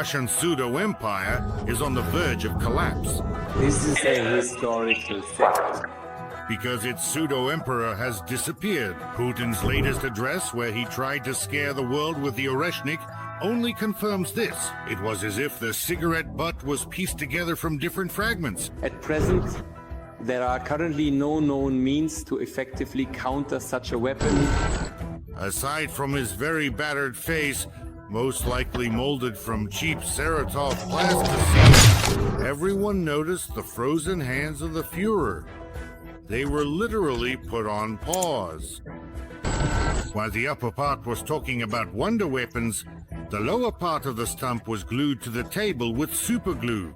Russian pseudo-empire is on the verge of collapse. This is a historical fact. Because its pseudo-emperor has disappeared. Putin's latest address, where he tried to scare the world with the Oreshnik, only confirms this. It was as if the cigarette butt was pieced together from different fragments. At present, there are currently no known means to effectively counter such a weapon. Aside from his very battered face, most likely molded from cheap Saratov plasticine, everyone noticed the frozen hands of the Führer. They were literally put on pause. While the upper part was talking about wonder weapons, the lower part of the stump was glued to the table with super glue.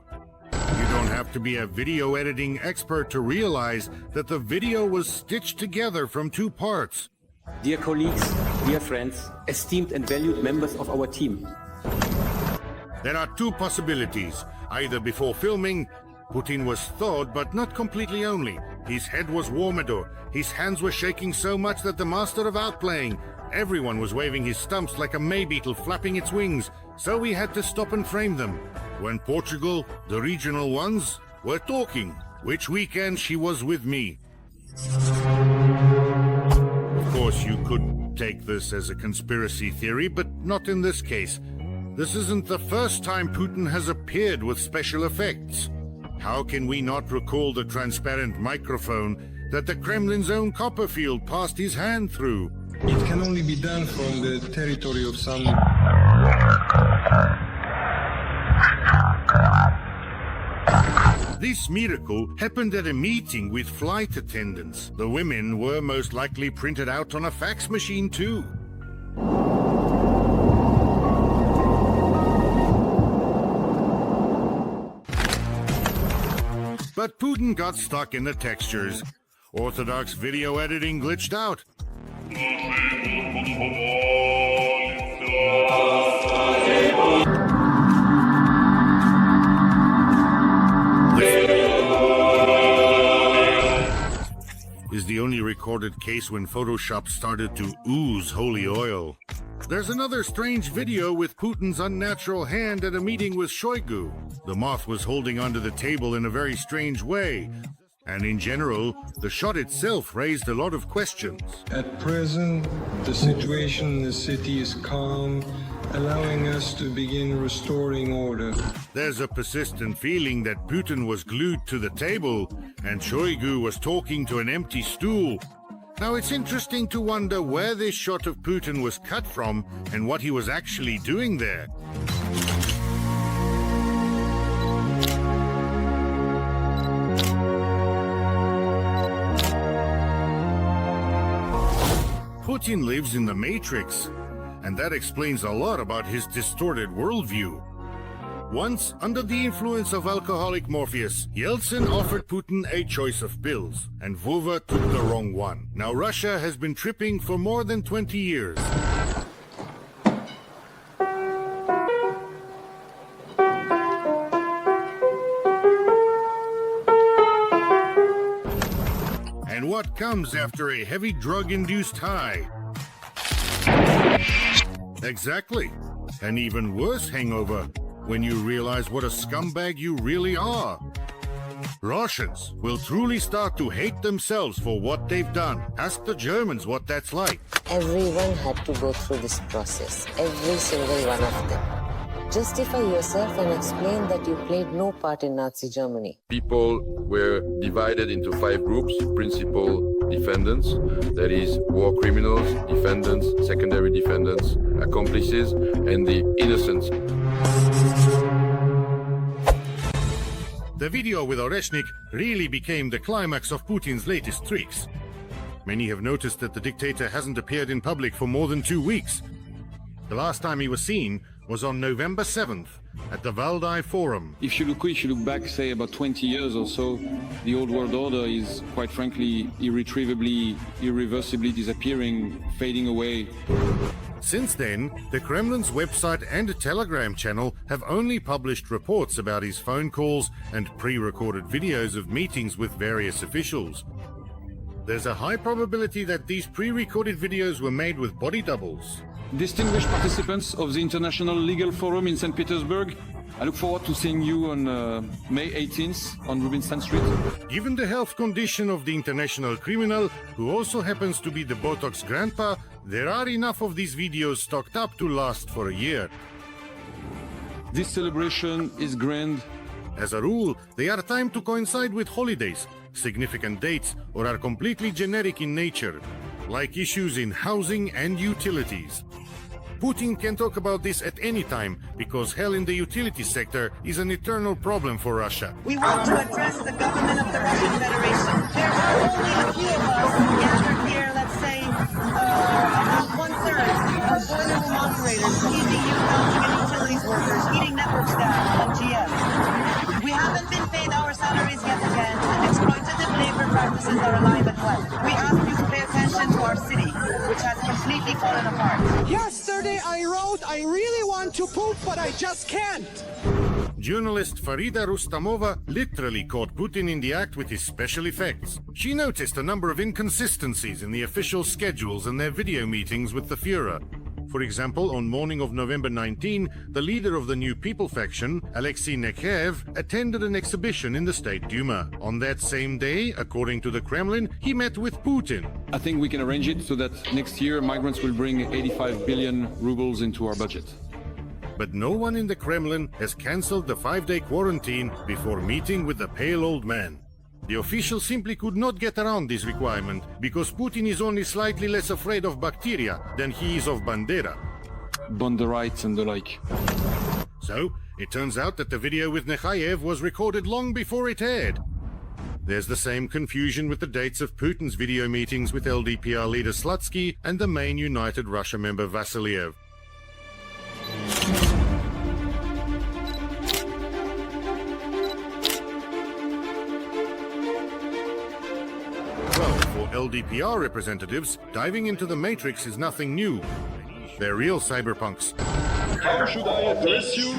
You don't have to be a video editing expert to realize that the video was stitched together from two parts. Dear colleagues, dear friends, esteemed and valued members of our team. There are two possibilities. Either before filming, Putin was thawed, but not completely only. His head was warmer, his hands were shaking so much that the master of outplaying, everyone was waving his stumps like a maybeetle flapping its wings, so we had to stop and frame them. When Portugal, the regional ones, were talking, which weekend she was with me. Of course, you could take this as a conspiracy theory, but not in this case. This isn't the first time Putin has appeared with special effects. How can we not recall the transparent microphone that the Kremlin's own Copperfield passed his hand through? It can only be done from the territory of some... This miracle happened at a meeting with flight attendants. The women were most likely printed out on a fax machine too. But Putin got stuck in the textures. Orthodox video editing glitched out. Is the only recorded case when Photoshop started to ooze holy oil. There's another strange video with Putin's unnatural hand at a meeting with Shoigu. The moth was holding onto the table in a very strange way. And in general, the shot itself raised a lot of questions. At present, the situation in the city is calm, allowing us to begin restoring order. There's a persistent feeling that Putin was glued to the table and Shoigu was talking to an empty stool. Now it's interesting to wonder where this shot of Putin was cut from and what he was actually doing there. Putin lives in the Matrix, and that explains a lot about his distorted worldview. Once, under the influence of alcoholic Morpheus, Yeltsin offered Putin a choice of pills, and Vova took the wrong one. Now Russia has been tripping for more than 20 years. And what comes after a heavy drug-induced high? Exactly. An even worse hangover when you realize what a scumbag you really are. Russians will truly start to hate themselves for what they've done. Ask the Germans what that's like. Everyone had to go through this process, every single one of them. Justify yourself and explain that you played no part in Nazi Germany. People were divided into 5 groups: principal defendants, that is, war criminals, defendants, secondary defendants, accomplices, and the innocents. The video with Oreshnik really became the climax of Putin's latest tricks. Many have noticed that the dictator hasn't appeared in public for more than 2 weeks. The last time he was seen was on November 7th at the Valdai Forum. If you look back, say, about 20 years or so, the old world order is, quite frankly, irretrievably, irreversibly disappearing, fading away. Since then, the Kremlin's website and a Telegram channel have only published reports about his phone calls and pre-recorded videos of meetings with various officials. There's a high probability that these pre-recorded videos were made with body doubles. Distinguished participants of the International Legal Forum in St. Petersburg, I look forward to seeing you on May 18th on Rubinstein Street. Given the health condition of the international criminal, who also happens to be the Botox grandpa, there are enough of these videos stocked up to last for a year. This celebration is grand. As a rule, they are timed to coincide with holidays, significant dates, or are completely generic in nature, like issues in housing and utilities. Putin can talk about this at any time because hell in the utility sector is an eternal problem for Russia. We want to address the government of the Russian Federation. There are only a few of us gathered here, let's say, about 1/3 of boiler room operators, easy use housing and utilities workers, heating network staff, and GM. We haven't been paid our salaries yet again, and exploitative labor practices are alive and well. We ask you to pay attention to our city, which has completely fallen apart. Yesterday I wrote, I really want to poop, but I just can't. Journalist Farida Rustamova literally caught Putin in the act with his special effects. She noticed a number of inconsistencies in the official schedules and their video meetings with the Führer. For example, on morning of November 19, the leader of the New People faction, Alexei Nechayev, attended an exhibition in the State Duma. On that same day, according to the Kremlin, he met with Putin. I think we can arrange it so that next year migrants will bring 85 billion rubles into our budget. But no one in the Kremlin has cancelled the 5-day quarantine before meeting with the pale old man. The official simply could not get around this requirement because Putin is only slightly less afraid of bacteria than he is of Bandera. Banderites and the like. So, it turns out that the video with Nechayev was recorded long before it aired. There's the same confusion with the dates of Putin's video meetings with LDPR leader Slutsky and the main United Russia member Vasiliev. Well, for LDPR representatives, diving into the Matrix is nothing new. They're real cyberpunks. How should I address you?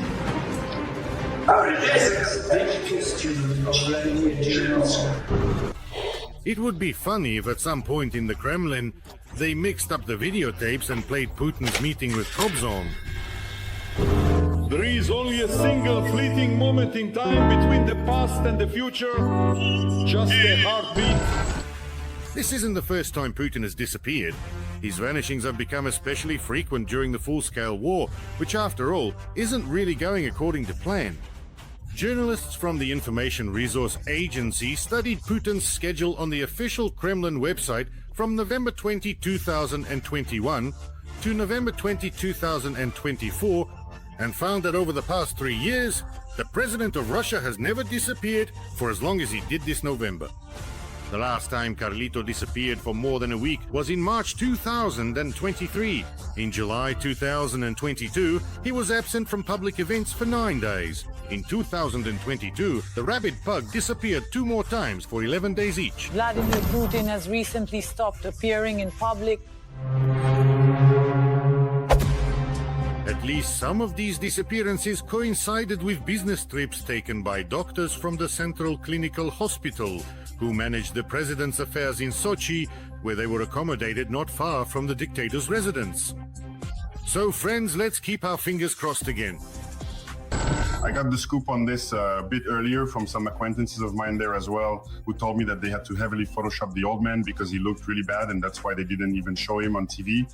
It would be funny if at some point in the Kremlin, they mixed up the videotapes and played Putin's meeting with Kobzon. There is only a single fleeting moment in time between the past and the future. Just a heartbeat. This isn't the first time Putin has disappeared. His vanishings have become especially frequent during the full-scale war, which after all, isn't really going according to plan. Journalists from the Information Resource Agency studied Putin's schedule on the official Kremlin website from November 20, 2021 to November 20, 2024, and found that over the past 3 years, the president of Russia has never disappeared for as long as he did this November. The last time Carlito disappeared for more than a week was in March 2023. In July 2022, he was absent from public events for 9 days. In 2022, the rabid pug disappeared 2 more times for 11 days each. Vladimir Putin has recently stopped appearing in public. At least some of these disappearances coincided with business trips taken by doctors from the Central Clinical Hospital, who managed the president's affairs in Sochi, where they were accommodated not far from the dictator's residence. So friends, let's keep our fingers crossed again. I got the scoop on this a bit earlier from some acquaintances of mine there as well, who told me that they had to heavily Photoshop the old man because he looked really bad, and that's why they didn't even show him on TV,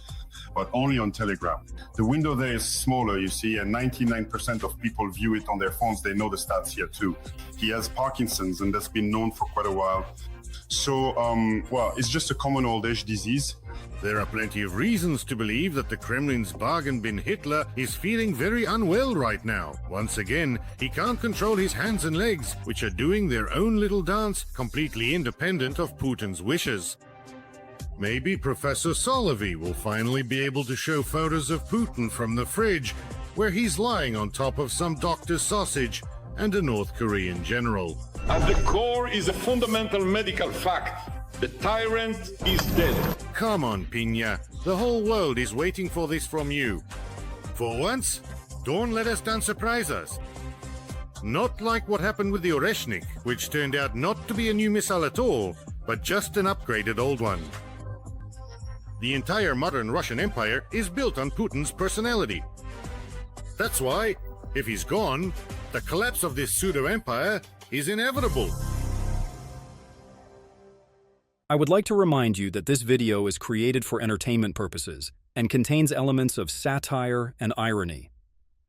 but only on Telegram. The window there is smaller, you see, and 99% of people view it on their phones. They know the stats here too. He has Parkinson's, and that's been known for quite a while. So, well, it's just a common old age disease. There are plenty of reasons to believe that the Kremlin's bargain bin Hitler is feeling very unwell right now. Once again, he can't control his hands and legs, which are doing their own little dance, completely independent of Putin's wishes. Maybe Professor Solovey will finally be able to show photos of Putin from the fridge, where he's lying on top of some doctor's sausage and a North Korean general. At the core is a fundamental medical fact. The tyrant is dead. Come on, Pina. The whole world is waiting for this from you. For once, don't let us down surprise us. Not like what happened with the Oreshnik, which turned out not to be a new missile at all, but just an upgraded old one. The entire modern Russian Empire is built on Putin's personality. That's why, if he's gone, the collapse of this pseudo-empire is inevitable. I would like to remind you that this video is created for entertainment purposes and contains elements of satire and irony.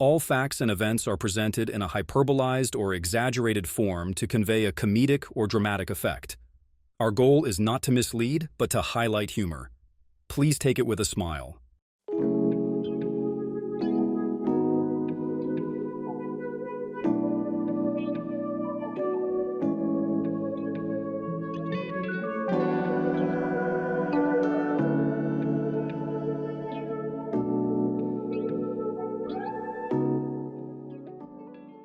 All facts and events are presented in a hyperbolized or exaggerated form to convey a comedic or dramatic effect. Our goal is not to mislead, but to highlight humor. Please take it with a smile.